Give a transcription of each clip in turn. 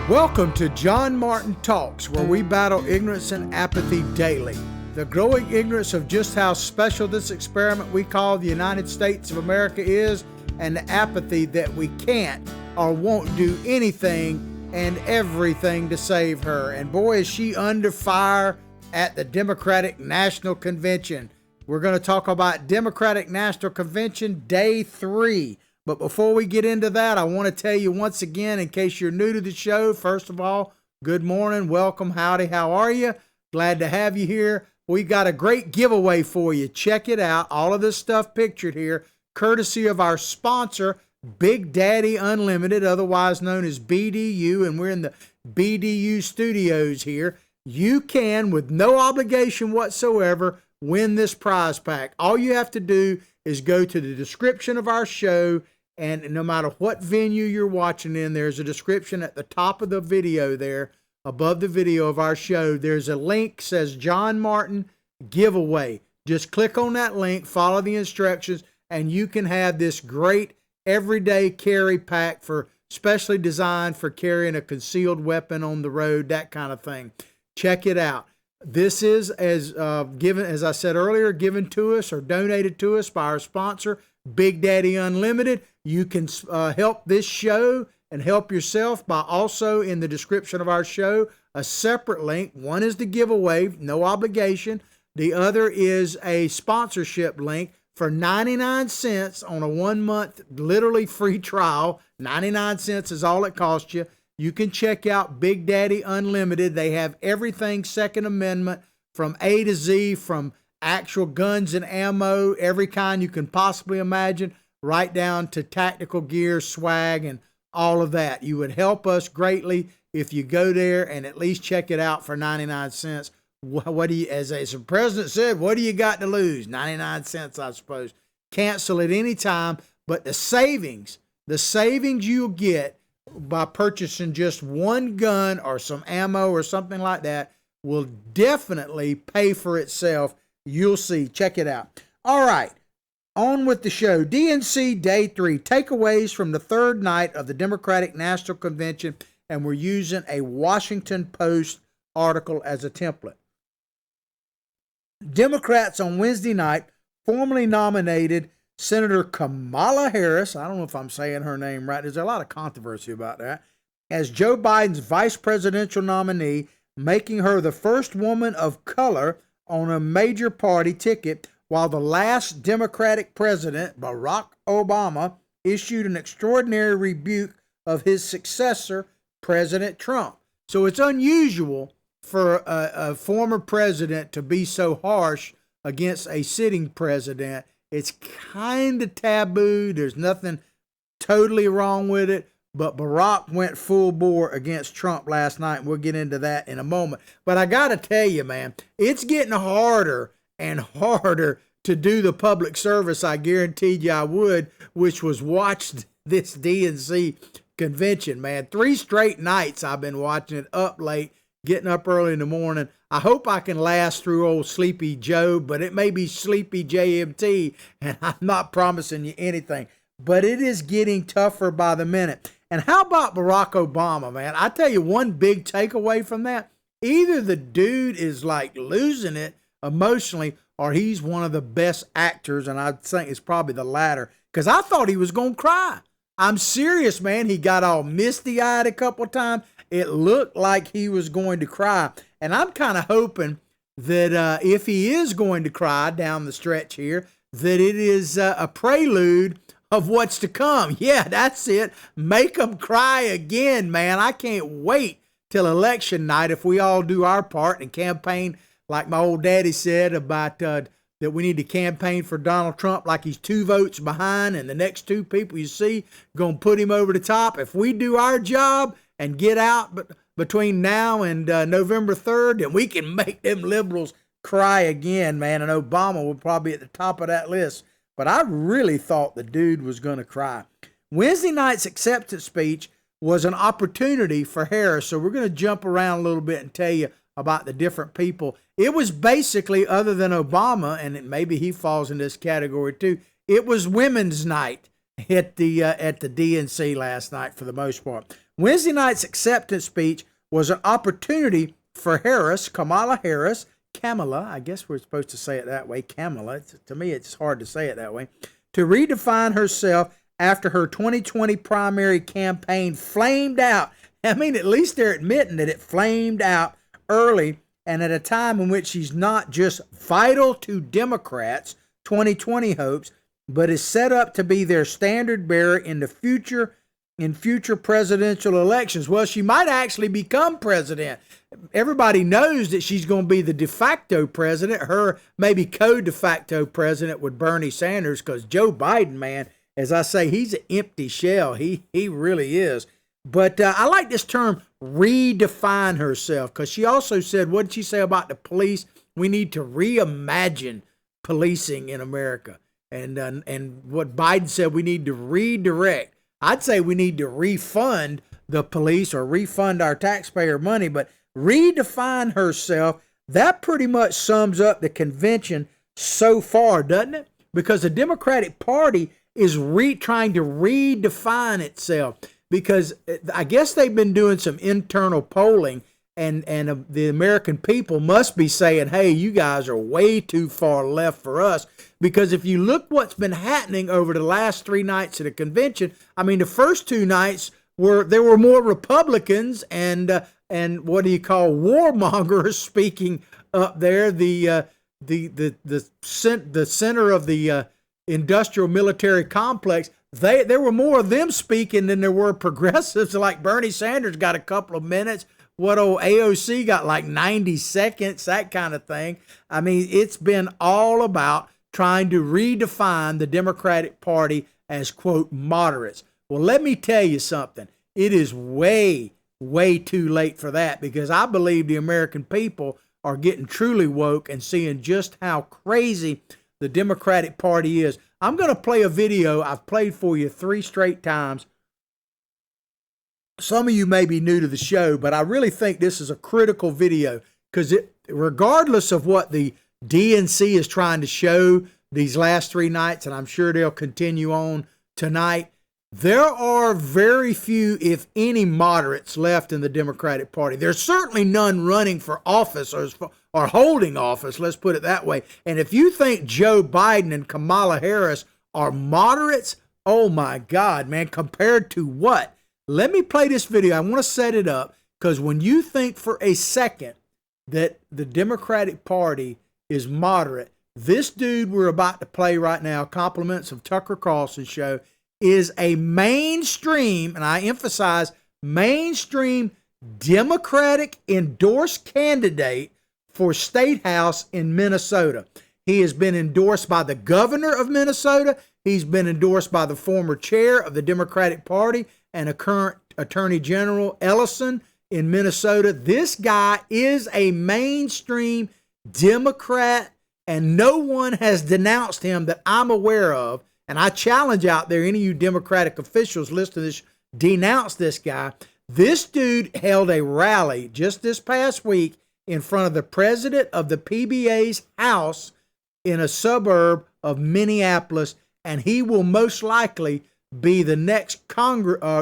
Welcome to John Martin Talks, where we battle ignorance and apathy daily. The growing ignorance of just how special this experiment we call the United States of America is, and the apathy that we can't or won't do anything and everything to save her. And boy, is she under fire at the Democratic National Convention. We're going to talk about Democratic National Convention Day 3. But before we get into that, I want to tell you once again, in case you're new to the show, first of all, good morning, welcome, howdy, how are you? Glad to have you here. We got a great giveaway for you. Check it out. All of this stuff pictured here, courtesy of our sponsor, Big Daddy Unlimited, otherwise known as BDU, and we're in the BDU studios here. You can, with no obligation whatsoever, win this prize pack. All you have to do is go to the description of our show, and no matter what venue you're watching in, there's a description at the top of the video there, above the video of our show. There's a link, says John Martin Giveaway. Just click on that link, follow the instructions, and you can have this great everyday carry pack specially designed for carrying a concealed weapon on the road, that kind of thing. Check it out. This is, as I said earlier, given to us or donated to us by our sponsor, Big Daddy Unlimited. You can help this show and help yourself by also, in the description of our show, a separate link. One is the giveaway, no obligation. The other is a sponsorship link for 99 cents on a 1 month, literally free trial. 99 cents is all it costs you. You can check out Big Daddy Unlimited. They have everything Second Amendment from A to Z, from actual guns and ammo, every kind you can possibly imagine, right down to tactical gear, swag, and all of that. You would help us greatly if you go there and at least check it out for 99 cents. What do you, as the president said, what do you got to lose? 99 cents, I suppose. Cancel at any time, but the savings you'll get by purchasing just one gun or some ammo or something like that will definitely pay for itself. You'll see. Check it out. All right. On with the show. DNC Day 3. Takeaways from the third night of the Democratic National Convention. And we're using a Washington Post article as a template. Democrats on Wednesday night formally nominated Senator Kamala Harris, I don't know if I'm saying her name right, there's a lot of controversy about that, as Joe Biden's vice presidential nominee, making her the first woman of color on a major party ticket, while the last Democratic president, Barack Obama, issued an extraordinary rebuke of his successor, President Trump. So it's unusual for a former president to be so harsh against a sitting president. It's kind of taboo. There's nothing totally wrong with it. But Barack went full bore against Trump last night. And we'll get into that in a moment. But I got to tell you, man, it's getting harder and harder to do the public service I guaranteed you I would, which was watch this DNC convention, man. 3 straight nights I've been watching it, up late, getting up early in the morning. I hope I can last through old Sleepy Joe, but it may be Sleepy JMT, and I'm not promising you anything. But it is getting tougher by the minute. And how about Barack Obama, man? I tell you one big takeaway from that. Either the dude is like losing it emotionally, or he's one of the best actors, and I think it's probably the latter, because I thought he was going to cry. I'm serious, man. He got all misty-eyed a couple of times. It looked like he was going to cry. And I'm kind of hoping that if he is going to cry down the stretch here, that it is a prelude of what's to come. Yeah, that's it. Make them cry again, man. I can't wait till election night if we all do our part and campaign, like my old daddy said about that we need to campaign for Donald Trump like he's 2 votes behind, and the next 2 people you see going to put him over the top. If we do our job and get out between now and November 3rd, then we can make them liberals cry again, man. And Obama will probably be at the top of that list. But I really thought the dude was going to cry. Wednesday night's acceptance speech was an opportunity for Harris. So we're going to jump around a little bit and tell you about the different people. It was basically, other than Obama, and maybe he falls in this category too, it was women's night at the DNC last night for the most part. Wednesday night's acceptance speech was an opportunity for Kamala Harris, I guess we're supposed to say it that way, Kamala. To me, it's hard to say it that way, to redefine herself after her 2020 primary campaign flamed out. I mean, at least they're admitting that it flamed out early and at a time in which she's not just vital to Democrats' 2020 hopes, but is set up to be their standard bearer in future presidential elections. Well, she might actually become president. Everybody knows that she's going to be the de facto president, her maybe co-de facto president with Bernie Sanders, because Joe Biden, man, as I say, he's an empty shell. He really is. But I like this term, redefine herself, because she also said, what did she say about the police? We need to reimagine policing in America. And what Biden said, we need to redirect. I'd say we need to refund the police or refund our taxpayer money, but redefine herself, that pretty much sums up the convention so far, doesn't it? Because the Democratic Party is trying to redefine itself, because I guess they've been doing some internal polling, and the American people must be saying, hey, you guys are way too far left for us. Because if you look what's been happening over the last 3 nights of the convention, I mean, the first 2 nights there were more Republicans and what do you call warmongers speaking up there. The center of the industrial military complex. There were more of them speaking than there were progressives. Like Bernie Sanders got a couple of minutes. What old AOC got like 90 seconds, that kind of thing. I mean, it's been all about trying to redefine the Democratic Party as, quote, moderates. Well, let me tell you something. It is way, way too late for that, because I believe the American people are getting truly woke and seeing just how crazy the Democratic Party is. I'm going to play a video I've played for you 3 straight times. Some of you may be new to the show, but I really think this is a critical video, because regardless of what the DNC is trying to show these last 3 nights, and I'm sure they'll continue on tonight, there are very few, if any, moderates left in the Democratic Party. There's certainly none running for office or holding office, let's put it that way. And if you think Joe Biden and Kamala Harris are moderates, oh my God, man, compared to what? Let me play this video. I want to set it up, because when you think for a second that the Democratic Party is moderate, this dude we're about to play right now, compliments of Tucker Carlson's show, is a mainstream, and I emphasize mainstream, Democratic endorsed candidate for State House in Minnesota. He has been endorsed by the governor of Minnesota. He's been endorsed by the former chair of the Democratic Party and a current Attorney General, Ellison, in Minnesota. This guy is a mainstream Democrat, and no one has denounced him that I'm aware of. And I challenge out there, any of you Democratic officials listening to this, denounce this guy. This dude held a rally just this past week in front of the president of the PBA's house in a suburb of Minneapolis, and he will most likely be the next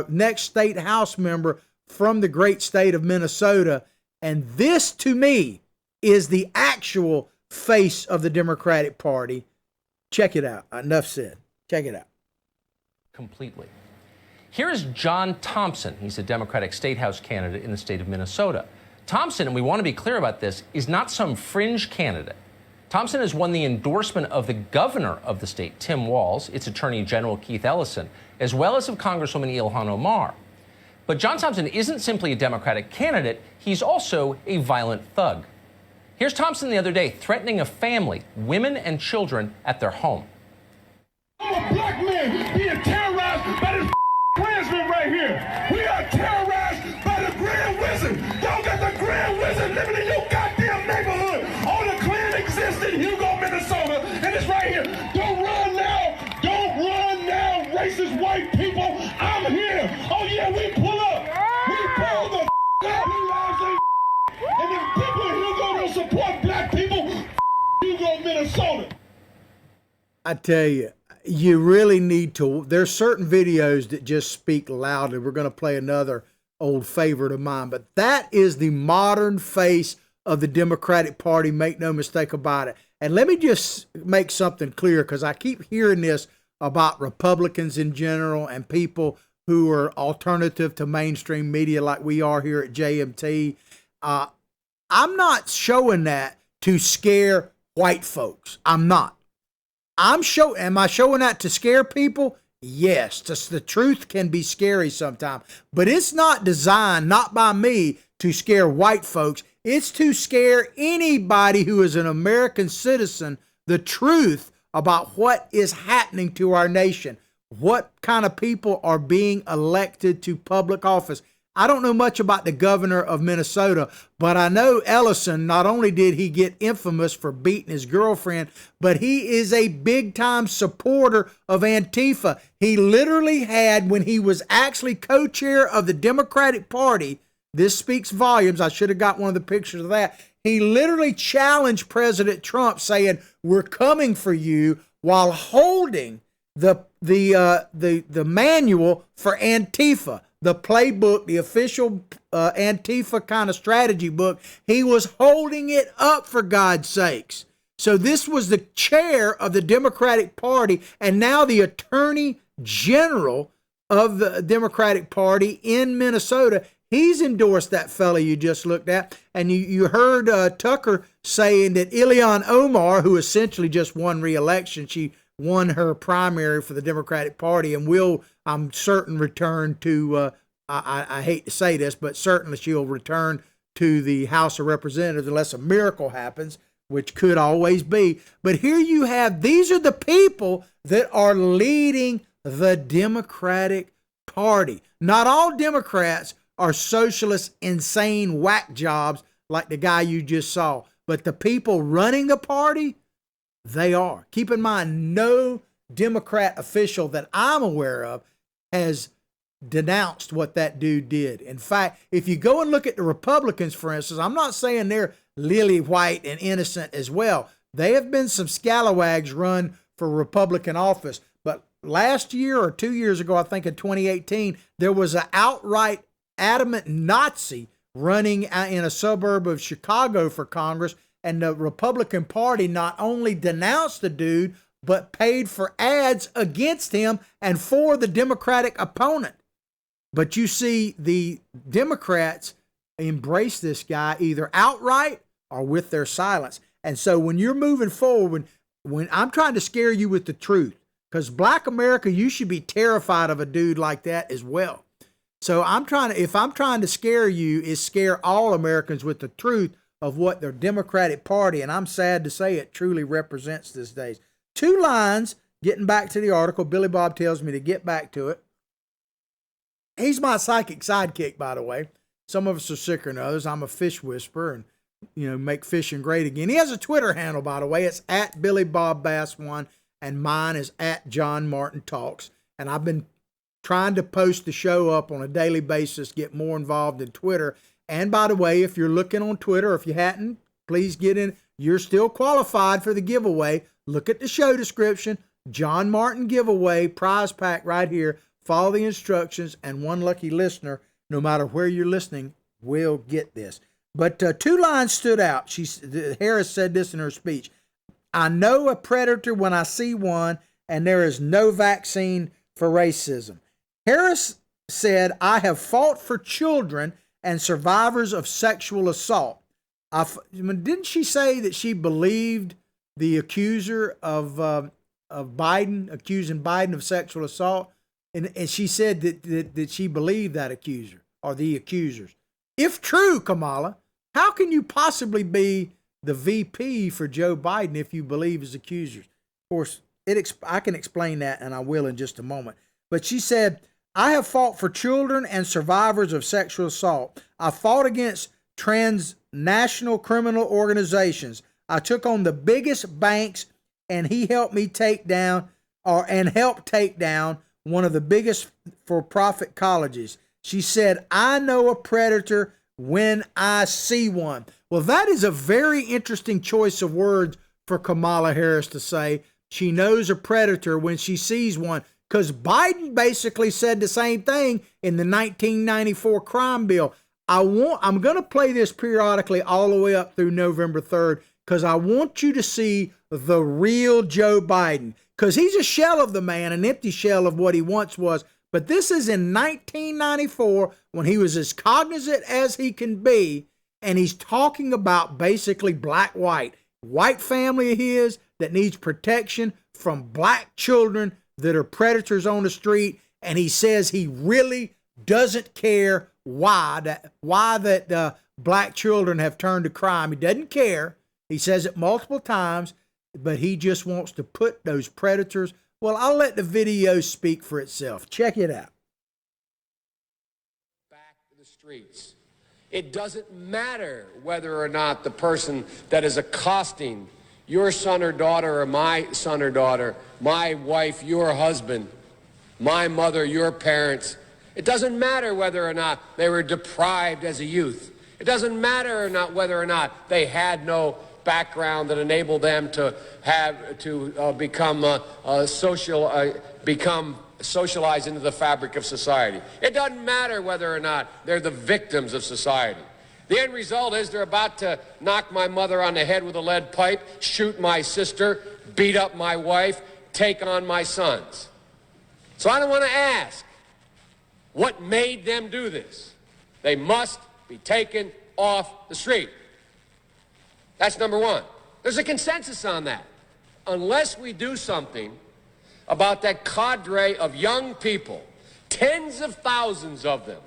next state house member from the great state of Minnesota. And this, to me, is the actual face of the Democratic Party. Check it out. Enough said. Check it out. Completely. Here is John Thompson. He's a Democratic State House candidate in the state of Minnesota. Thompson, and we want to be clear about this, is not some fringe candidate. Thompson has won the endorsement of the governor of the state, Tim Walz, its Attorney General, Keith Ellison, as well as of Congresswoman Ilhan Omar. But John Thompson isn't simply a Democratic candidate, he's also a violent thug. Here's Thompson the other day threatening a family, women and children, at their home. I'm a black man being terrorized by this Klansman right here. We are terrorized by the Grand Wizard. Y'all got the Grand Wizard living in your goddamn neighborhood. All the Klan exists in Hugo, Minnesota, and it's right here. Don't run now. Don't run now, racist white people. I'm here. Oh yeah, we pull up. We pull the up. And if people in Hugo don't support black people, Hugo, Minnesota. I tell you, you really need to. There's certain videos that just speak loudly. We're going to play another old favorite of mine. But that is the modern face of the Democratic Party. Make no mistake about it. And let me just make something clear, because I keep hearing this about Republicans in general and people who are alternative to mainstream media like we are here at JMT. I'm not showing that to scare white folks. I'm not. Am I showing that to scare people? Yes. Just the truth can be scary sometimes, but it's not designed, not by me, to scare white folks. It's to scare anybody who is an American citizen, the truth about what is happening to our nation, what kind of people are being elected to public office. I don't know much about the governor of Minnesota, but I know Ellison, not only did he get infamous for beating his girlfriend, but he is a big-time supporter of Antifa. He literally had, when he was actually co-chair of the Democratic Party, this speaks volumes. I should have got one of the pictures of that. He literally challenged President Trump, saying, "We're coming for you," while holding the manual for Antifa, the playbook, the official Antifa kind of strategy book. He was holding it up, for God's sakes. So this was the chair of the Democratic Party, and now the Attorney General of the Democratic Party in Minnesota. He's endorsed that fella you just looked at. And you heard Tucker saying that Ilhan Omar, who essentially just won re-election, she won her primary for the Democratic Party and will, I'm certain, return to, I hate to say this, but certainly she'll return to the House of Representatives unless a miracle happens, which could always be. But here you have, these are the people that are leading the Democratic Party. Not all Democrats are socialist, insane whack jobs like the guy you just saw. But the people running the party, they are. Keep in mind, no Democrat official that I'm aware of has denounced what that dude did. In fact, if you go and look at the Republicans, for instance, I'm not saying they're lily white and innocent as well. They have been some scalawags run for Republican office. But last year or 2 years ago, I think in 2018, there was an outright adamant Nazi running in a suburb of Chicago for Congress, and the Republican Party not only denounced the dude, but paid for ads against him and for the Democratic opponent. But you see, the Democrats embrace this guy either outright or with their silence. And so when you're moving forward, when I'm trying to scare you with the truth, because Black America, you should be terrified of a dude like that as well. So if I'm trying to scare you, is scare all Americans with the truth of what their Democratic Party, and I'm sad to say it, truly represents these days. 2 lines, getting back to the article, Billy Bob tells me to get back to it. He's my psychic sidekick, by the way. Some of us are sicker than others. I'm a fish whisperer and, make fishing great again. He has a Twitter handle, by the way. It's at Billy Bob Bass 1, and mine is at John Martin Talks. And I've been trying to post the show up on a daily basis, get more involved in Twitter. And by the way, if you're looking on Twitter, or if you hadn't, please get in. You're still qualified for the giveaway. Look at the show description. John Martin giveaway, prize pack right here. Follow the instructions, and one lucky listener, no matter where you're listening, will get this. But 2 lines stood out. Harris said this in her speech. "I know a predator when I see one, and there is no vaccine for racism." Harris said, "I have fought for children and survivors of sexual assault." Didn't she say that she believed the accuser of Biden, accusing Biden of sexual assault? And she said that she believed that accuser or the accusers. If true, Kamala, how can you possibly be the VP for Joe Biden if you believe his accusers? Of course, I can explain that, and I will in just a moment. But she said, "I have fought for children and survivors of sexual assault. I fought against transnational criminal organizations. I took on the biggest banks, and he helped me take down one of the biggest for-profit colleges." She said, "I know a predator when I see one." Well, that is a very interesting choice of words for Kamala Harris to say. She knows a predator when she sees one. because Biden basically said the same thing in the 1994 crime bill. I'm going to play this periodically all the way up through November 3rd because I want you to see the real Joe Biden, because he's a shell of the man, an empty shell of what he once was. But this is in 1994 when he was as cognizant as he can be, and he's talking about basically white family of his that needs protection from black children that are predators on the street, and he says he really doesn't care why that black children have turned to crime. He doesn't care. He says it multiple times, but he just wants to put those predators. Well, I'll let the video speak for itself. Check it out. Back to the streets. It doesn't matter whether or not the person that is accosting your son or daughter or my son or daughter, my wife, your husband, my mother, your parents. It doesn't matter whether or not they were deprived as a youth. It doesn't matter or not whether or not they had no background that enabled them to become socialized into the fabric of society. It doesn't matter whether or not they're the victims of society. The end result is they're about to knock my mother on the head with a lead pipe, shoot my sister, beat up my wife, take on my sons. So I don't want to ask what made them do this. They must be taken off the street. That's number one. There's a consensus on that. Unless we do something about that cadre of young people, tens of thousands of them,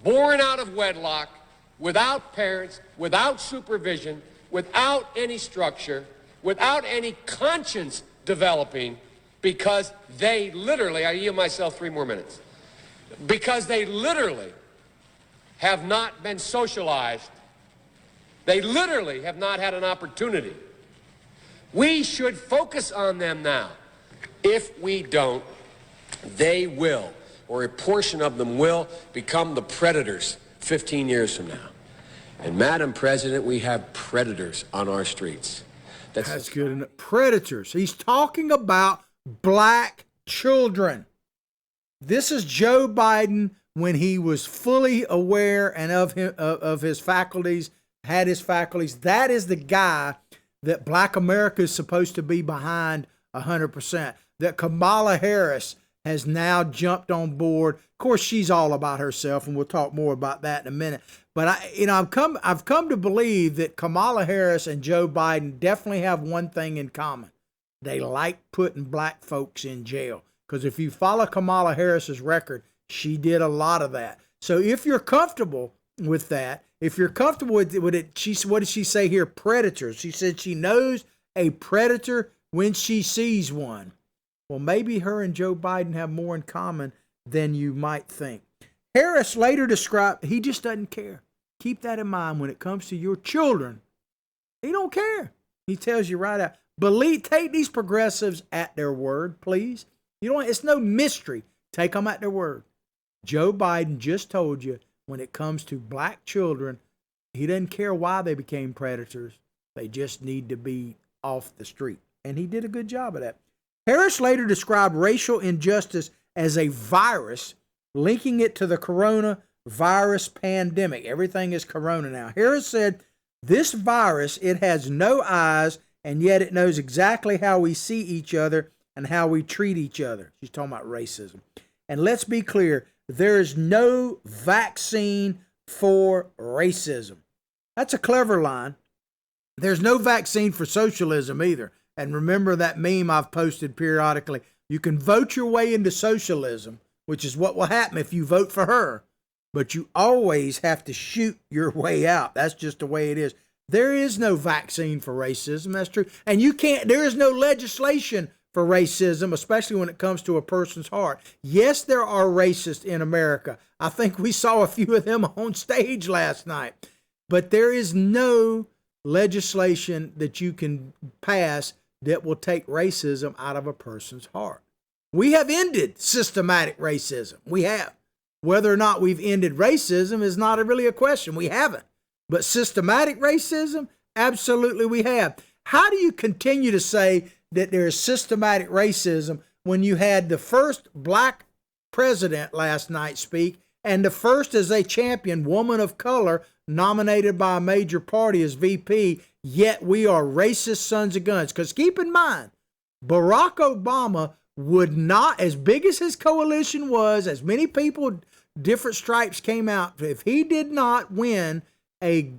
born out of wedlock, without parents, without supervision, without any structure, without any conscience developing, because they literally, I yield myself 3 more minutes, because they literally have not been socialized. They literally have not had an opportunity. We should focus on them now. If we don't, they will, or a portion of them will, become the predators 15 years from now. And Madam President, we have predators on our streets. That's good enough. Predators. He's talking about black children. This is Joe Biden when he was fully aware and of his faculties, had his faculties. That is the guy that black America is supposed to be behind 100%. That Kamala Harris has now jumped on board. Of course, she's all about herself, and we'll talk more about that in a minute. But I've come to believe that Kamala Harris and Joe Biden definitely have one thing in common. They like putting black folks in jail. Because if you follow Kamala Harris's record, she did a lot of that. So if you're comfortable with that, if you're comfortable with it, what did she say here? Predators. She said she knows a predator when she sees one. Well, maybe her and Joe Biden have more in common than you might think. Harris later described, he just doesn't care. Keep that in mind when it comes to your children. He don't care. He tells you right out. Take these progressives at their word, please. It's no mystery. Take them at their word. Joe Biden just told you when it comes to black children, he doesn't care why they became predators. They just need to be off the street. And he did a good job of that. Harris later described racial injustice as a virus, linking it to the coronavirus pandemic. Everything is corona now. Harris said, this virus, it has no eyes, and yet it knows exactly how we see each other and how we treat each other. She's talking about racism. And let's be clear, there is no vaccine for racism. That's a clever line. There's no vaccine for socialism either. And remember that meme I've posted periodically. You can vote your way into socialism, which is what will happen if you vote for her. But you always have to shoot your way out. That's just the way it is. There is no vaccine for racism. That's true. And there is no legislation for racism, especially when it comes to a person's heart. Yes, there are racists in America. I think we saw a few of them on stage last night. But there is no legislation that you can pass that will take racism out of a person's heart. We have ended systematic racism. We have. Whether or not we've ended racism is not really a question. We haven't. But systematic racism, absolutely we have. How do you continue to say that there is systematic racism when you had the first black president last night speak, and the first as a champion woman of color nominated by a major party as VP, yet we are racist sons of guns. Because keep in mind, Barack Obama would not, as big as his coalition was, as many people, different stripes came out, if he did not win a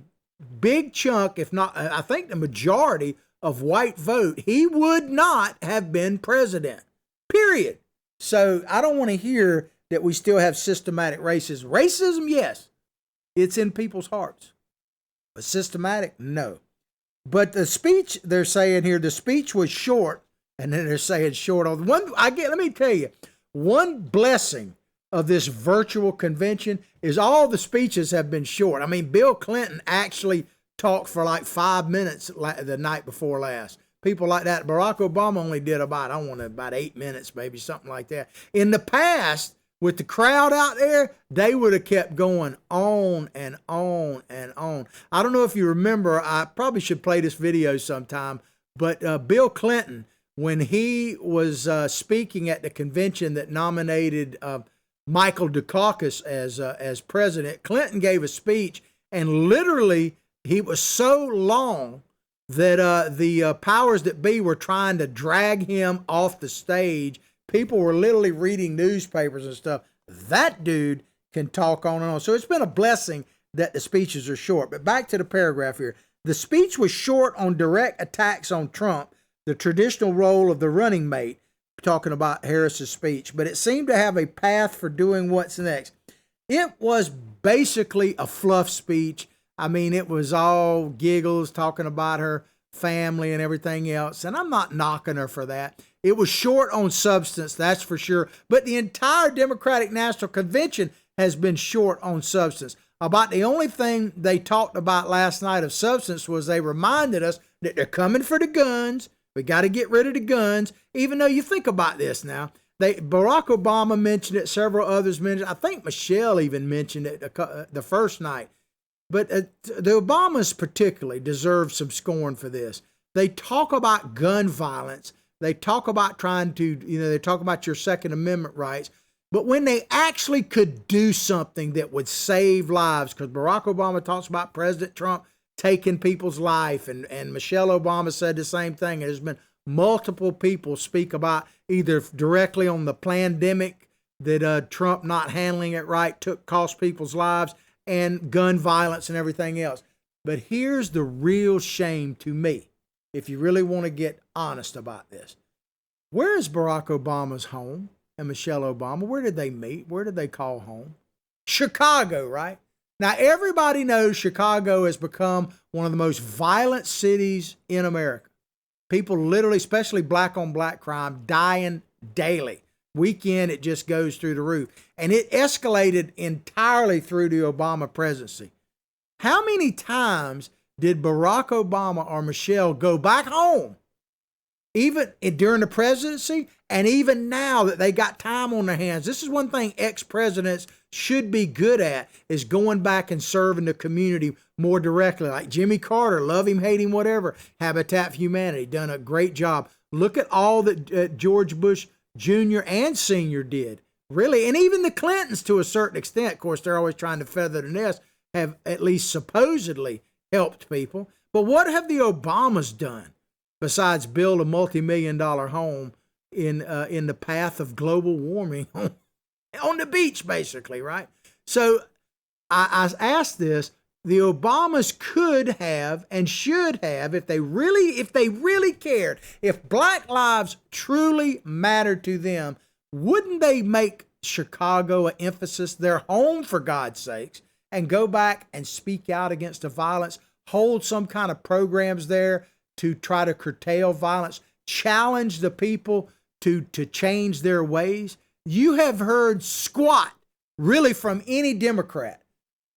big chunk, if not, I think the majority of white vote, he would not have been president, period. So I don't want to hear that we still have systematic racism. Racism, yes, it's in people's hearts. But systematic, no. But the speech, they're saying here, the speech was short, and then they're saying short on one. Let me tell you, one blessing of this virtual convention is all the speeches have been short. I mean, Bill Clinton actually talked for like 5 minutes the night before last. People like that. Barack Obama only did about 8 minutes, maybe something like that. In the past, with the crowd out there, they would have kept going on and on and on. I don't know if you remember, I probably should play this video sometime, but Bill Clinton, when he was speaking at the convention that nominated Michael Dukakis as president, Clinton gave a speech, and literally he was so long that the powers that be were trying to drag him off the stage. People were literally reading newspapers and stuff. That dude can talk on and on. So it's been a blessing that the speeches are short. But back to the paragraph here. The speech was short on direct attacks on Trump, the traditional role of the running mate, talking about Harris's speech, but it seemed to have a path for doing what's next. It was basically a fluff speech. I mean, it was all giggles, talking about her family and everything else, and I'm not knocking her for that. It was short on substance, that's for sure, but the entire Democratic National Convention has been short on substance. About the only thing they talked about last night of substance was they reminded us that they're coming for the guns. We got to get rid of the guns, even though you think about this now. Barack Obama mentioned it, several others mentioned it. I think Michelle even mentioned it the first night. But the Obamas particularly deserve some scorn for this. They talk about gun violence. They talk about trying to, they talk about your Second Amendment rights. But when they actually could do something that would save lives, because Barack Obama talks about President Trump taking people's life, and Michelle Obama said the same thing. There's been multiple people speak about either directly on the pandemic that Trump not handling it right cost people's lives, and gun violence and everything else. But here's the real shame to me, if you really want to get honest about this. Where is Barack Obama's home and Michelle Obama? Where did they meet? Where did they call home? Chicago, right? Now, everybody knows Chicago has become one of the most violent cities in America. People literally, especially black on black crime, dying daily. Weekend, it just goes through the roof. And it escalated entirely through the Obama presidency. How many times did Barack Obama or Michelle go back home, even during the presidency, and even now that they got time on their hands? This is one thing ex-presidents should be good at, is going back and serving the community more directly. Like Jimmy Carter, love him, hate him, whatever. Habitat for Humanity, done a great job. Look at all that George Bush Jr. and Sr. did, really. And even the Clintons, to a certain extent, of course, they're always trying to feather the nest, have at least supposedly helped people. But what have the Obamas done besides build a multi-million-dollar home in the path of global warming on the beach, basically, right? So I asked this. The Obamas could have and should have, if they really cared, if black lives truly mattered to them, wouldn't they make Chicago an emphasis, their home, for God's sakes, and go back and speak out against the violence, hold some kind of programs there to try to curtail violence, challenge the people to change their ways? You have heard squat, really, from any Democrat,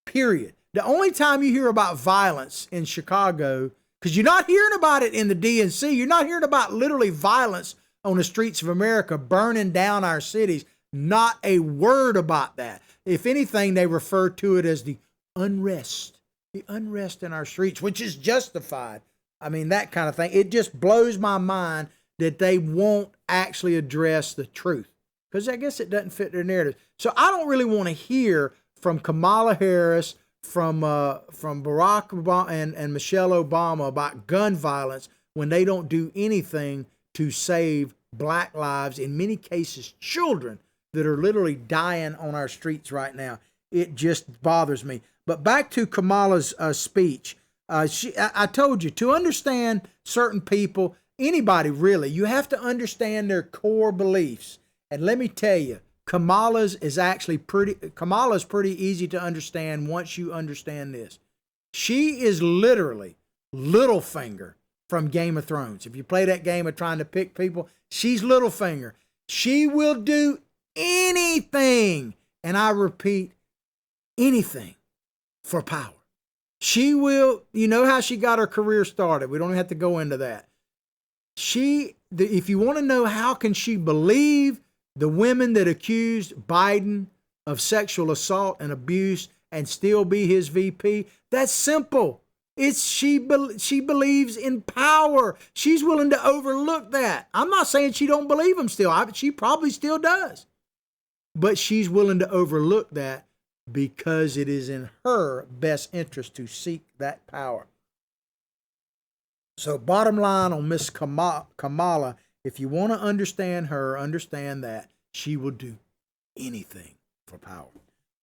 period. The only time you hear about violence in Chicago, because you're not hearing about it in the DNC, you're not hearing about literally violence on the streets of America, burning down our cities. Not a word about that. If anything, they refer to it as the unrest in our streets, which is justified. I mean, that kind of thing. It just blows my mind that they won't actually address the truth, because I guess it doesn't fit their narrative. So I don't really want to hear from Kamala Harris, from Barack Obama and Michelle Obama about gun violence when they don't do anything to save black lives, in many cases children that are literally dying on our streets right now. It just bothers me. But back to Kamala's speech. I told you, to understand certain people, anybody really, you have to understand their core beliefs. And let me tell you, Kamala's pretty easy to understand once you understand this. She is literally Littlefinger from Game of Thrones. If you play that game of trying to pick people, she's Littlefinger. She will do anything, and I repeat, anything for power. She will, you know how she got her career started. We don't have to go into that. If you want to know how can she believe the women that accused Biden of sexual assault and abuse and still be his VP, that's simple. She believes in power. She's willing to overlook that. I'm not saying she don't believe him still. She probably still does. But she's willing to overlook that because it is in her best interest to seek that power. So bottom line on Miss Kamala, if you want to understand her, understand that she will do anything for power.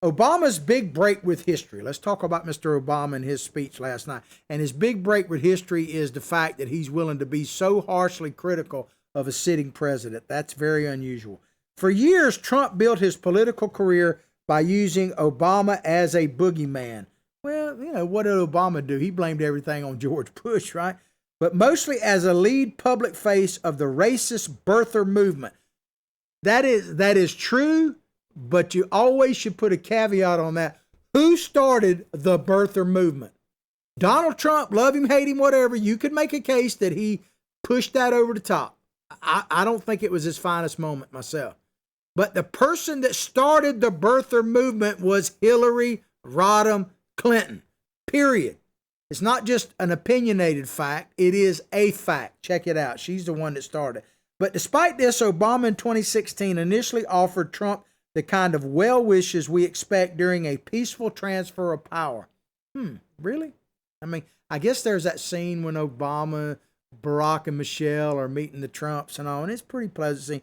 Obama's big break with history. Let's talk about Mr. Obama and his speech last night. And his big break with history is the fact that he's willing to be so harshly critical of a sitting president. That's very unusual. For years, Trump built his political career by using Obama as a boogeyman. Well, you know, what did Obama do? He blamed everything on George Bush, right? But mostly as a lead public face of the racist birther movement. That is true, but you always should put a caveat on that. Who started the birther movement? Donald Trump, love him, hate him, whatever. You could make a case that he pushed that over the top. I don't think it was his finest moment myself. But the person that started the birther movement was Hillary Rodham Clinton, period. It's not just an opinionated fact. It is a fact. Check it out. She's the one that started. But despite this, Obama in 2016 initially offered Trump the kind of well wishes we expect during a peaceful transfer of power. Really? I mean, I guess there's that scene when Obama, Barack, and Michelle are meeting the Trumps and all, and it's a pretty pleasant scene.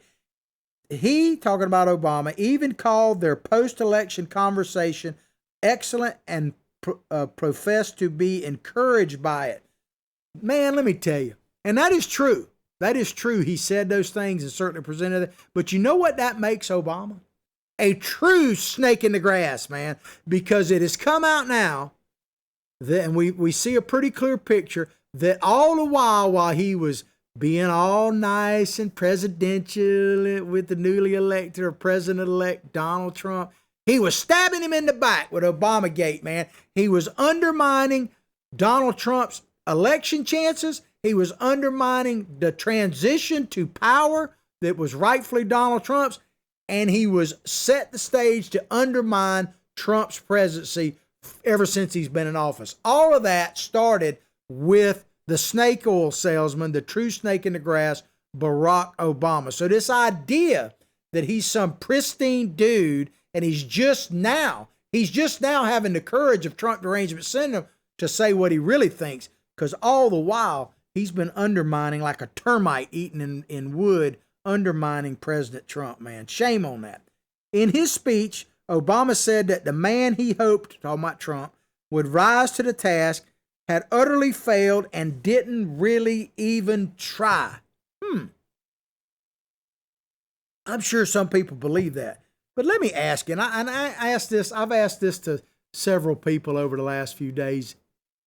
He, talking about Obama, even called their post-election conversation excellent and professed to be encouraged by it. Man, let me tell you, and that is true. That is true. He said those things and certainly presented it. But you know what that makes Obama? A true snake in the grass, man, because it has come out now that, and we see a pretty clear picture that all the while he was being all nice and presidential with the newly elected or president-elect Donald Trump, he was stabbing him in the back with Obamagate, man. He was undermining Donald Trump's election chances. He was undermining the transition to power that was rightfully Donald Trump's. And he was set the stage to undermine Trump's presidency ever since he's been in office. All of that started with the snake oil salesman, the true snake in the grass, Barack Obama. So this idea that he's some pristine dude and he's just now having the courage of Trump derangement syndrome to say what he really thinks, because all the while he's been undermining like a termite eating in wood, undermining President Trump, man. Shame on that. In his speech, Obama said that the man he hoped, talking about Trump, would rise to the task had utterly failed and didn't really even try. I'm sure some people believe that. But let me ask you, and I've asked this to several people over the last few days,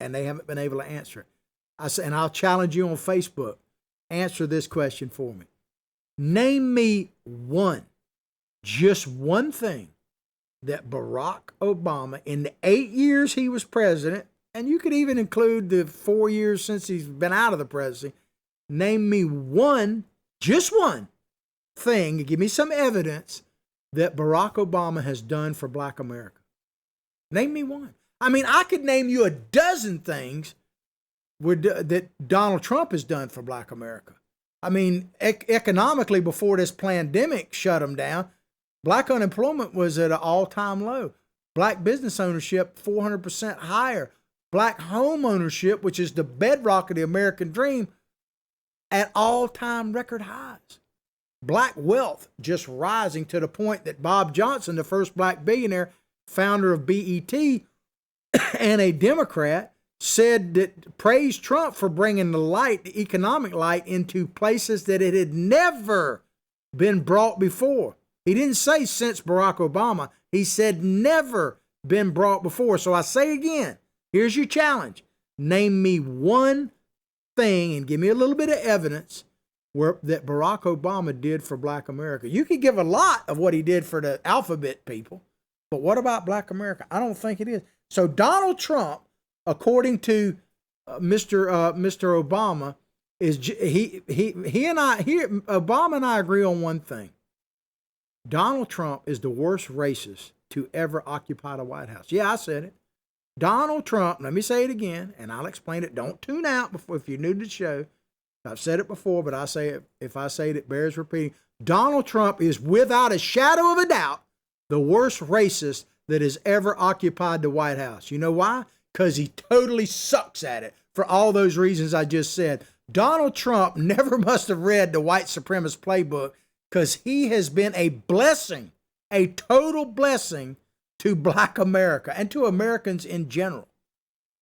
and they haven't been able to answer it. And I'll challenge you on Facebook. Answer this question for me. Name me just one thing that Barack Obama, in the 8 years he was president, and you could even include the 4 years since he's been out of the presidency, name me just one thing, give me some evidence that Barack Obama has done for Black America. Name me one. I mean, I could name you a dozen things that Donald Trump has done for Black America. I mean, economically, before this pandemic shut them down, black unemployment was at an all-time low. Black business ownership, 400% higher. Black home ownership, which is the bedrock of the American dream, at all-time record highs. Black wealth just rising to the point that Bob Johnson, the first black billionaire, founder of BET, and a Democrat, said that praised Trump for bringing the economic light into places that it had never been brought before. He didn't say since Barack Obama. He said never been brought before. So I say again, here's your challenge. Name me one thing and give me a little bit of evidence that Barack Obama did for black America. You could give a lot of what he did for the alphabet people, but what about black America? I don't think it is. So Donald Trump, according to Mr. Obama, Obama and I agree on one thing. Donald Trump is the worst racist to ever occupy the White House. Yeah, I said it. Donald Trump, let me say it again, and I'll explain it. Don't tune out if you're new to the show. I've said it before, but I say it. If I say it, it bears repeating. Donald Trump is without a shadow of a doubt the worst racist that has ever occupied the White House. You know why? Because he totally sucks at it for all those reasons I just said. Donald Trump never must have read the white supremacist playbook, because he has been a blessing, a total blessing to black America and to Americans in general.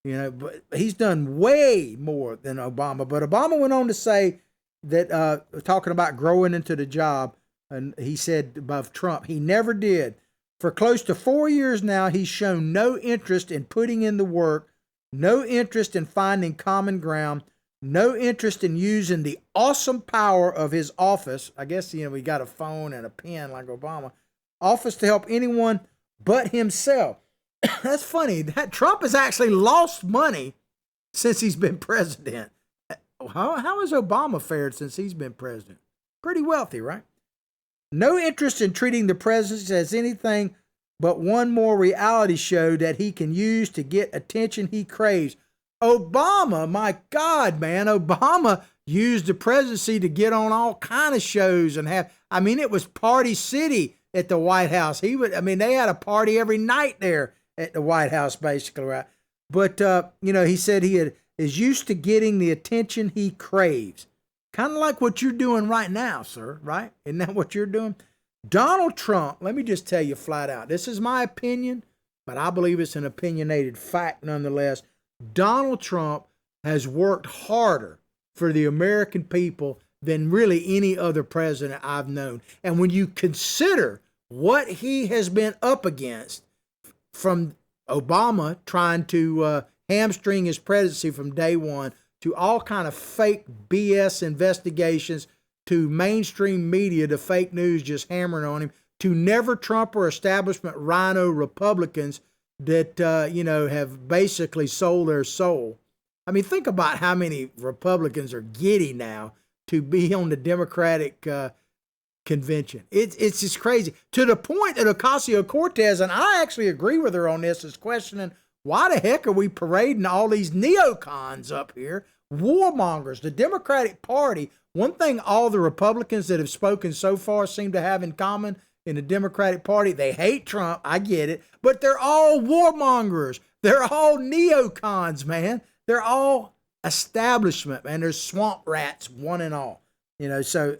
You know, but he's done way more than Obama. But Obama went on to say that, talking about growing into the job, and he said above Trump, he never did. For close to 4 years now, he's shown no interest in putting in the work, no interest in finding common ground, no interest in using the awesome power of his office. I guess, we got a phone and a pen like Obama. Office to help anyone but himself. That's funny. Trump has actually lost money since he's been president. How has Obama fared since he's been president? Pretty wealthy, right? No interest in treating the presidency as anything but one more reality show that he can use to get attention he craves. Obama, my God, man, Obama used the presidency to get on all kind of shows and it was Party City at the White House. They had a party every night there at the White House, basically, right? But, he said is used to getting the attention he craves. Kind of like what you're doing right now, sir, right? Isn't that what you're doing? Donald Trump, let me just tell you flat out, this is my opinion, but I believe it's an opinionated fact nonetheless. Donald Trump has worked harder for the American people than really any other president I've known. And when you consider what he has been up against, from Obama trying to hamstring his presidency from day one, to all kind of fake BS investigations, to mainstream media, to fake news just hammering on him, to never Trump or establishment rhino Republicans that, have basically sold their soul. Think about how many Republicans are giddy now to be on the Democratic convention. It's just crazy. To the point that Ocasio-Cortez, and I actually agree with her on this, is questioning, why the heck are we parading all these neocons up here, warmongers? The Democratic Party, one thing all the Republicans that have spoken so far seem to have in common in the Democratic Party, they hate Trump, I get it, but they're all warmongers. They're all neocons, man. They're all establishment, man. They're swamp rats, one and all. So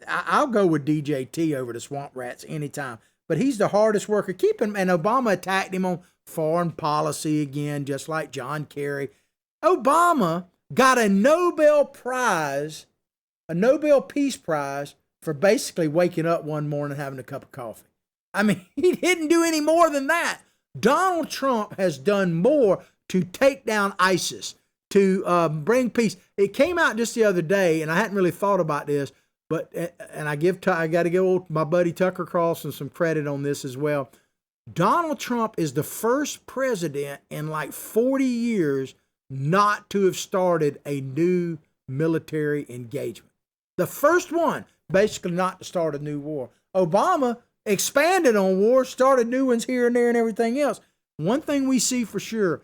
I'll go with DJT over the swamp rats anytime. But he's the hardest worker. And Obama attacked him on foreign policy again, just like John Kerry. Obama got a Nobel Prize, a Nobel Peace Prize, for basically waking up one morning and having a cup of coffee. He didn't do any more than that. Donald Trump has done more to take down ISIS, to bring peace. It came out just the other day, and I hadn't really thought about this, but I got to give my buddy Tucker Carlson some credit on this as well. Donald Trump is the first president in like 40 years not to have started a new military engagement. The first one, basically not to start a new war. Obama expanded on war, started new ones here and there and everything else. One thing we see for sure,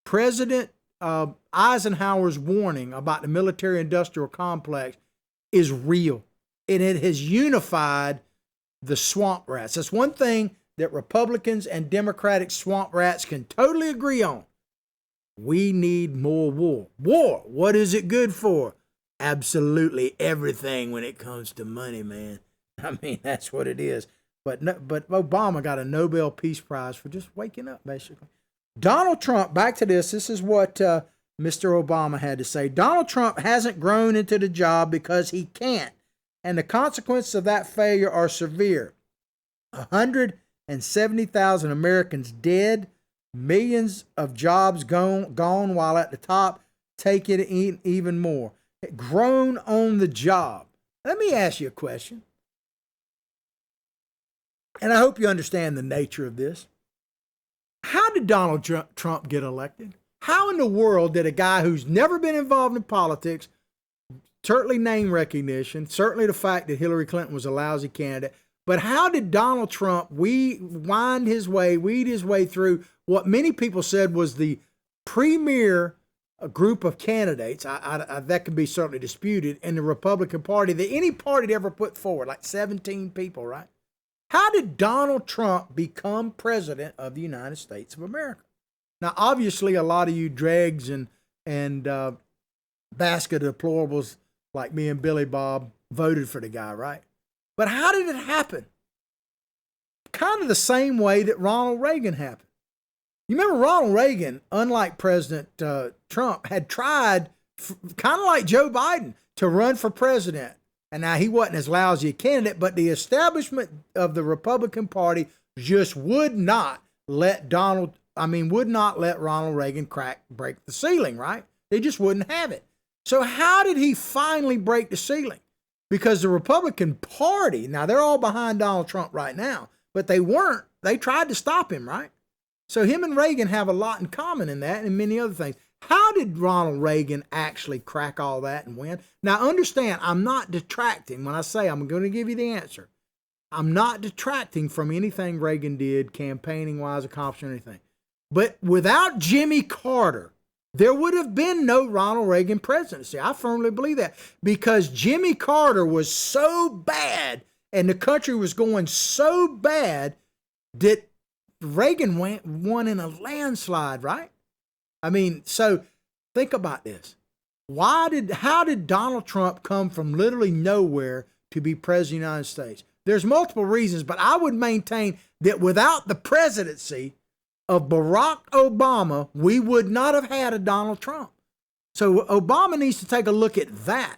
President Eisenhower's warning about the military-industrial complex is real, and it has unified the swamp rats. That's one thing that Republicans and Democratic swamp rats can totally agree on. We need more war. War, what is it good for? Absolutely everything when it comes to money, man. I mean, that's what it is. But Obama got a Nobel Peace Prize for just waking up, basically. Donald Trump, back to this. This is what Mr. Obama had to say. Donald Trump hasn't grown into the job because he can't, and the consequences of that failure are severe. 170,000 Americans dead, millions of jobs gone, while at the top, take it even more. Grown on the job. Let me ask you a question. And I hope you understand the nature of this. How did Donald Trump get elected? How in the world did a guy who's never been involved in politics, certainly name recognition, certainly the fact that Hillary Clinton was a lousy candidate, but how did Donald Trump weed his way through what many people said was the premier group of candidates, that could be certainly disputed, in the Republican Party that any party had ever put forward, like 17 people, right? How did Donald Trump become president of the United States of America? Now, obviously, a lot of you dregs and basket of deplorables like me and Billy Bob voted for the guy, right? But how did it happen? Kind of the same way that Ronald Reagan happened. You remember Ronald Reagan, unlike President Trump, had tried, kind of like Joe Biden, to run for president. And now he wasn't as lousy a candidate, but the establishment of the Republican Party just would not let Ronald Reagan break the ceiling, right? They just wouldn't have it. So how did he finally break the ceiling? Because the Republican Party, now they're all behind Donald Trump right now, but they weren't. They tried to stop him, right? So him and Reagan have a lot in common in that and many other things. How did Ronald Reagan actually crack all that and win? Now, understand, I'm not detracting when I say I'm going to give you the answer. I'm not detracting from anything Reagan did, campaigning-wise, accomplishing anything. But without Jimmy Carter, there would have been no Ronald Reagan presidency. I firmly believe that. Because Jimmy Carter was so bad and the country was going so bad that Reagan won in a landslide, right? I mean, so think about this. How did Donald Trump come from literally nowhere to be president of the United States? There's multiple reasons, but I would maintain that without the presidency of Barack Obama, we would not have had a Donald Trump. So Obama needs to take a look at that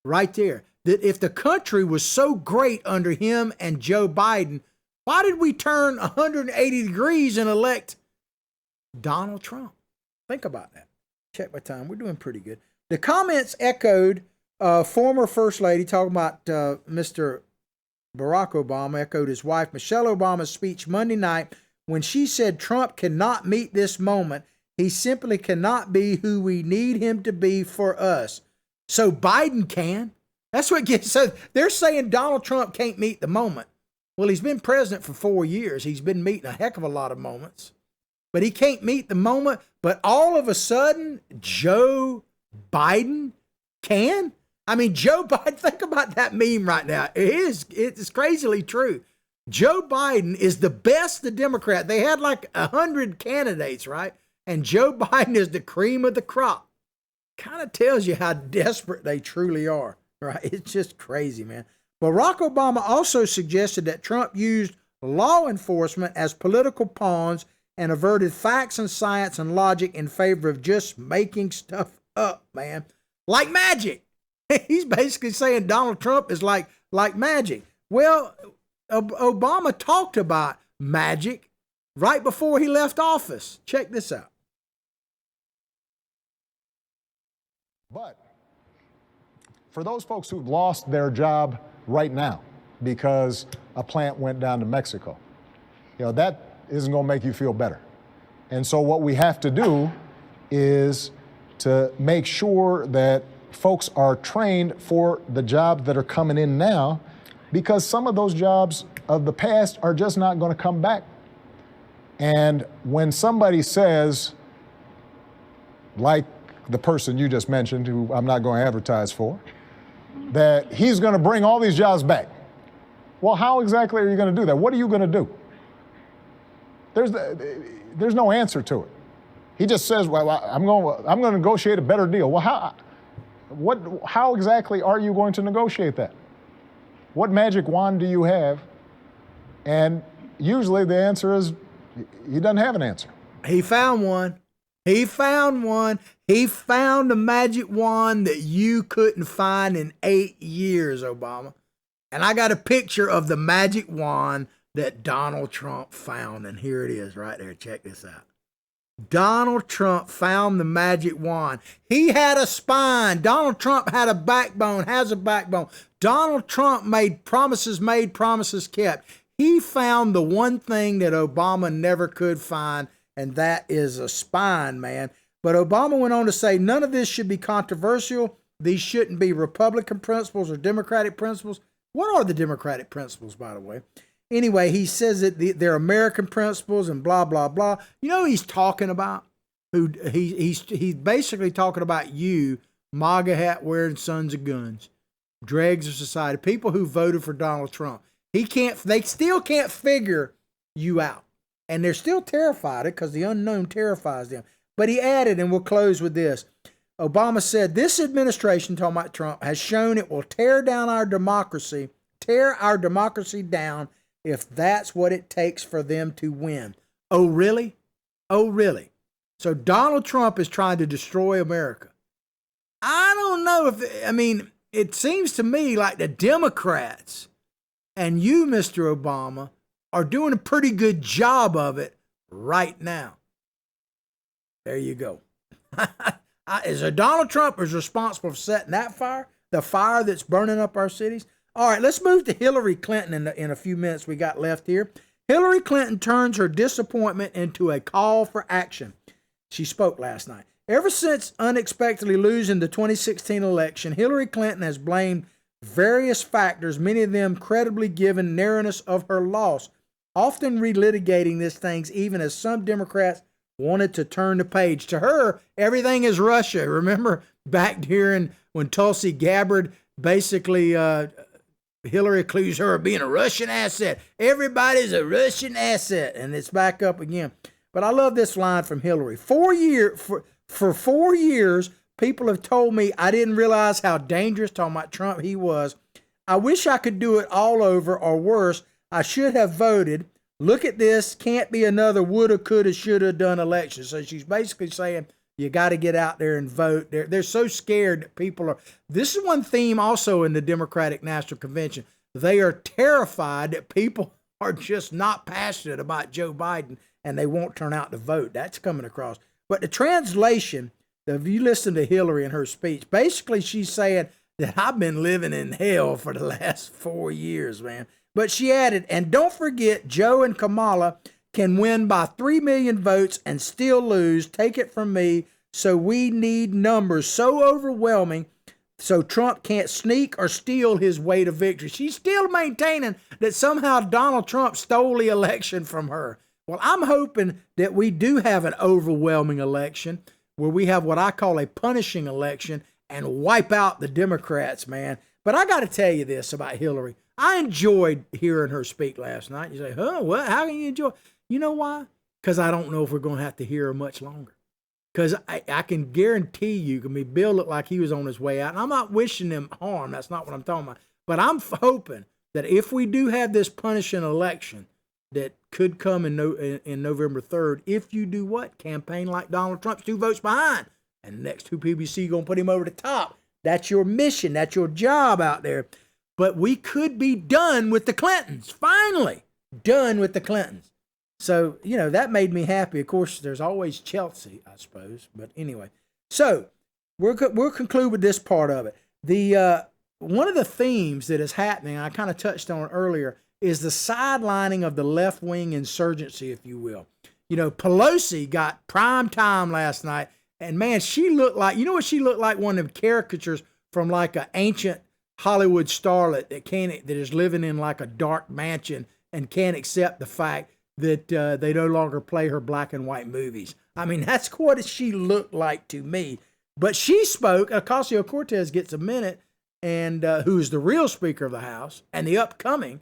right there. That if the country was so great under him and Joe Biden, why did we turn 180 degrees and elect Donald Trump? Think about that. Check my time. We're doing pretty good. The comments echoed former First Lady talking about Mr. Barack Obama, echoed his wife Michelle Obama's speech Monday night when she said Trump cannot meet this moment. He simply cannot be who we need him to be for us. So Biden can. That's what gets, so they're saying Donald Trump can't meet the moment. Well, he's been president for 4 years. He's been meeting a heck of a lot of moments. But he can't meet the moment. But all of a sudden, Joe Biden can? I mean, Joe Biden, think about that meme right now. It's crazily true. Joe Biden is the best the Democrat. They had like 100 candidates, right? And Joe Biden is the cream of the crop. Kind of tells you how desperate they truly are, right? It's just crazy, man. Barack Obama also suggested that Trump used law enforcement as political pawns and averted facts and science and logic in favor of just making stuff up, man. Like magic. He's basically saying Donald Trump is like magic. Well, Obama talked about magic right before he left office. Check this out. But for those folks who've lost their job right now because a plant went down to Mexico, that isn't going to make you feel better. And so what we have to do is to make sure that folks are trained for the jobs that are coming in now, because some of those jobs of the past are just not going to come back. And when somebody says, like the person you just mentioned, who I'm not going to advertise for, that he's going to bring all these jobs back. Well, how exactly are you going to do that? What are you going to do? There's no answer to it. He just says, well, I'm going to negotiate a better deal. Well, how exactly are you going to negotiate that? What magic wand do you have? And usually the answer is he doesn't have an answer. He found one. He found one. He found a magic wand that you couldn't find in 8 years, Obama. And I got a picture of the magic wand that Donald Trump found. And here it is right there. Check this out. Donald Trump found the magic wand. He had a spine. Donald Trump had a backbone, has a backbone. Donald Trump made promises kept. He found the one thing that Obama never could find, and that is a spine, man. But Obama went on to say none of this should be controversial. These shouldn't be Republican principles or Democratic principles. What are the Democratic principles, by the way? Anyway, he says that they're American principles and blah, blah, blah. You know who he's talking about? He's basically talking about you, MAGA hat wearing sons of guns, dregs of society, people who voted for Donald Trump. They still can't figure you out. And they're still terrified because the unknown terrifies them. But he added, and we'll close with this. Obama said, this administration, talking about Trump, has shown it will tear our democracy down if that's what it takes for them to win. Oh, really? Oh, really? So Donald Trump is trying to destroy America. I don't know it seems to me like the Democrats and you, Mr. Obama, are doing a pretty good job of it right now. There you go. Is Donald Trump is responsible for setting that fire, the fire that's burning up our cities? All right, let's move to Hillary Clinton in a few minutes we got left here. Hillary Clinton turns her disappointment into a call for action. She spoke last night. Ever since unexpectedly losing the 2016 election, Hillary Clinton has blamed various factors, many of them credibly given narrowness of her loss, often relitigating these things even as some Democrats wanted to turn the page. To her, everything is Russia. Remember back during when Tulsi Gabbard basically Hillary accused her of being a Russian asset. Everybody's a Russian asset, and it's back up again. But I love this line from Hillary. For 4 years, people have told me I didn't realize how dangerous, talking about Trump, he was. I wish I could do it all over, or worse, I should have voted. Look at this. Can't be another woulda, coulda, shoulda done election. So she's basically saying you got to get out there and vote. They're so scared that people are. This is one theme also in the Democratic National Convention. They are terrified that people are just not passionate about Joe Biden and they won't turn out to vote. That's coming across. But the translation, if you listen to Hillary in her speech, basically she's saying that I've been living in hell for the last 4 years, man. But she added, and don't forget, Joe and Kamala can win by 3 million votes and still lose. Take it from me. So we need numbers so overwhelming so Trump can't sneak or steal his way to victory. She's still maintaining that somehow Donald Trump stole the election from her. Well, I'm hoping that we do have an overwhelming election where we have what I call a punishing election and wipe out the Democrats, man. But I got to tell you this about Hillary. I enjoyed hearing her speak last night. You say, huh, what? How can you enjoy? You know why? Because I don't know if we're going to have to hear her much longer. Because I can guarantee you, Bill looked like he was on his way out. And I'm not wishing him harm. That's not what I'm talking about. But I'm hoping that if we do have this punishing election that could come in November 3rd, if you do what? Campaign like Donald Trump's 2 votes behind. And the next 2 PBC going to put him over the top. That's your mission. That's your job out there. But we could be done with the Clintons. Finally, done with the Clintons. So, that made me happy. Of course, there's always Chelsea, I suppose. But anyway, so we'll conclude with this part of it. The one of the themes that is happening, I kind of touched on earlier, is the sidelining of the left-wing insurgency, if you will. Pelosi got prime time last night, and man, she looked like, what she looked like? One of them caricatures from like an ancient Hollywood starlet that is living in like a dark mansion and can't accept the fact that they no longer play her black and white movies. I mean, that's what she looked like to me. But she spoke. Ocasio-Cortez gets a minute, and who is the real Speaker of the House and the upcoming.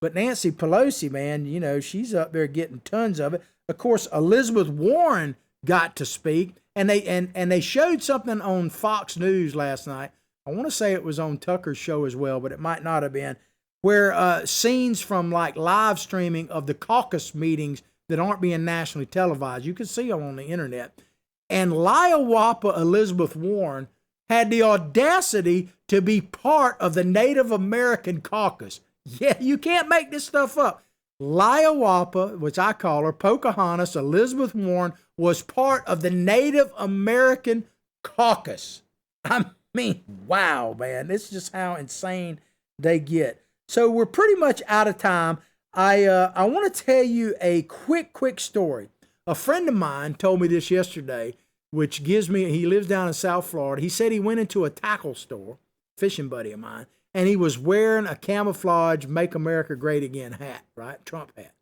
But Nancy Pelosi, man, you know, she's up there getting tons of it. Of course, Elizabeth Warren got to speak, and they showed something on Fox News last night. I want to say it was on Tucker's show as well, but it might not have been, where scenes from like live streaming of the caucus meetings that aren't being nationally televised. You can see them on the internet. And Liawapa Elizabeth Warren had the audacity to be part of the Native American caucus. Yeah, you can't make this stuff up. Liawapa, which I call her, Pocahontas Elizabeth Warren, was part of the Native American caucus. I mean, wow, man. This is just how insane they get. So we're pretty much out of time. I want to tell you a quick story. A friend of mine told me this yesterday, which gives me, he lives down in South Florida. He said he went into a tackle store, fishing buddy of mine, and he was wearing a camouflage Make America Great Again hat, right? Trump hat.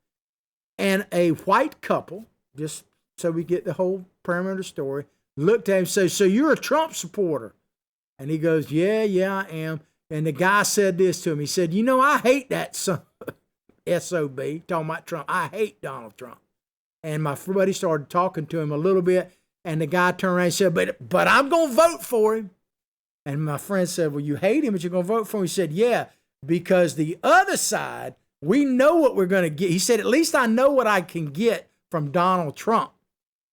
And a white couple, just so we get the whole perimeter story, looked at him and said, "So you're a Trump supporter?" And he goes, yeah, I am. And the guy said this to him. He said, "You know, I hate that son SOB, talking about Trump. I hate Donald Trump." And my buddy started talking to him a little bit, and the guy turned around and said, but I'm going to vote for him. And my friend said, "Well, you hate him, but you're going to vote for him?" He said, "Yeah, because the other side, we know what we're going to get." He said, "At least I know what I can get from Donald Trump.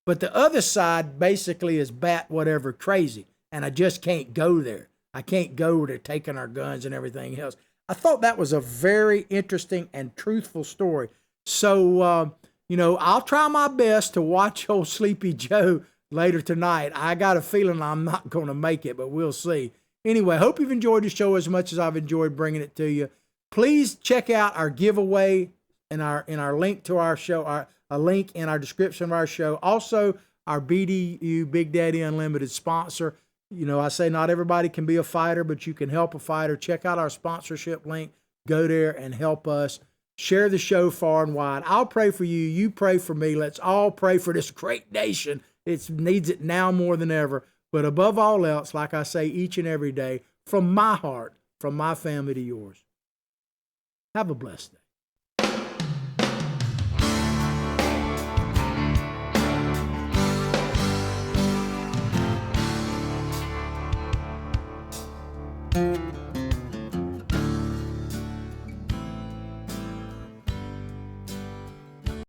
But the other side basically is bat whatever crazy, and I just can't go there. I can't go where they're taking our guns and everything else." I thought that was a very interesting and truthful story. So, you know, I'll try my best to watch old Sleepy Joe later tonight. I got a feeling I'm not going to make it, but we'll see. Anyway, hope you've enjoyed the show as much as I've enjoyed bringing it to you. Please check out our giveaway in our link to our show, a link in our description of our show. Also, our BDU, Big Daddy Unlimited sponsor. You know, I say not everybody can be a fighter, but you can help a fighter. Check out our sponsorship link. Go there and help us. Share the show far and wide. I'll pray for you. You pray for me. Let's all pray for this great nation. It needs it now more than ever. But above all else, like I say each and every day, from my heart, from my family to yours, have a blessed day.